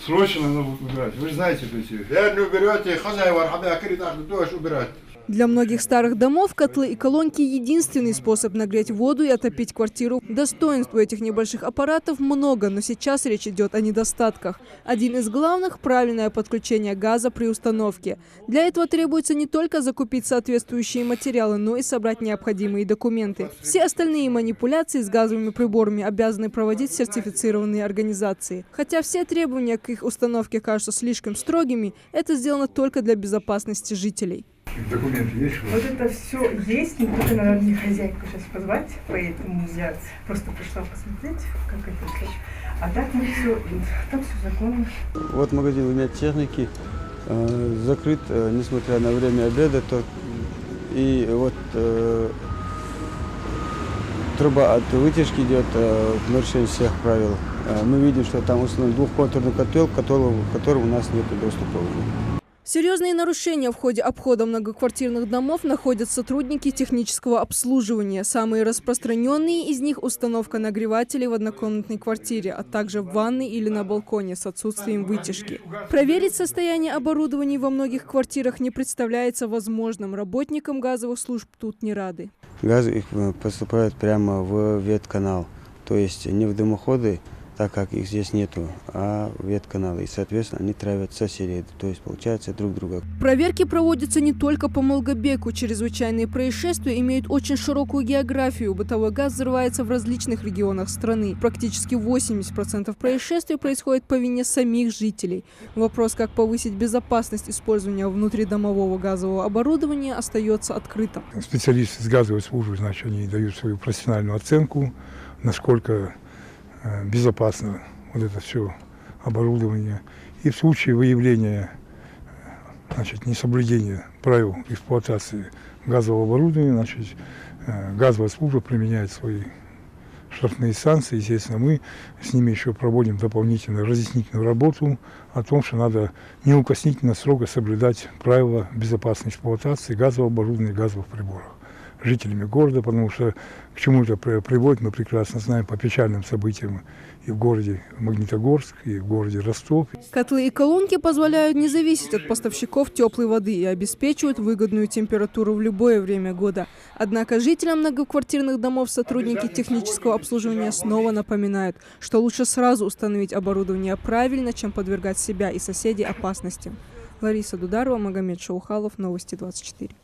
Срочно надо убирать. Вы же знаете, если не уберете, хозяева убирать. Для многих старых домов котлы и колонки – единственный способ нагреть воду и отопить квартиру. Достоинств у этих небольших аппаратов много, но сейчас речь идет о недостатках. Один из главных – правильное подключение газа при установке. Для этого требуется не только закупить соответствующие материалы, но и собрать необходимые документы. Все остальные манипуляции с газовыми приборами обязаны проводить сертифицированные организации. Хотя все требования к их установке кажутся слишком строгими, это сделано только для безопасности жителей. Документы есть? Вот это все есть, но только надо мне хозяйку сейчас позвать, поэтому я просто пришла посмотреть, как это все. А так мы все, там все законно. Вот магазин «Медтехники» закрыт, несмотря на время обеда. И вот труба от вытяжки идет в нарушение всех правил. Мы видим, что там установлен двухконтурный котел, к которому у нас нет доступа уже. Серьезные нарушения в ходе обхода многоквартирных домов находят сотрудники технического обслуживания. Самые распространенные из них – установка нагревателей в однокомнатной квартире, а также в ванной или на балконе с отсутствием вытяжки. Проверить состояние оборудования во многих квартирах не представляется возможным. Работникам газовых служб тут не рады. Газ их поступает прямо в ветканал, то есть не в дымоходы, так как их здесь нету, а в ветканалы. И, соответственно, они травят соседей, то есть, получается, друг друга. Проверки проводятся не только по Малгобеку. Чрезвычайные происшествия имеют очень широкую географию. Бытовой газ взрывается в различных регионах страны. Практически 80% происшествий происходит по вине самих жителей. Вопрос, как повысить безопасность использования внутридомового газового оборудования, остается открытым. Специалисты с газовой службы, значит, они дают свою профессиональную оценку, насколько безопасно вот это все оборудование. И в случае выявления, значит, несоблюдения правил эксплуатации газового оборудования, значит, газовая служба применяет свои штрафные санкции. Естественно, мы с ними еще проводим дополнительную разъяснительную работу о том, что надо неукоснительно строго соблюдать правила безопасной эксплуатации газового оборудования и газовых приборов жителями города, потому что к чему это приводит, мы прекрасно знаем по печальным событиям и в городе Магнитогорск, и в городе Ростов. Котлы и колонки позволяют не зависеть от поставщиков теплой воды и обеспечивают выгодную температуру в любое время года. Однако жителям многоквартирных домов сотрудники технического обслуживания снова напоминают, что лучше сразу установить оборудование правильно, чем подвергать себя и соседей опасности. Лариса Дударова, Магомед Шаухалов, Новости 24.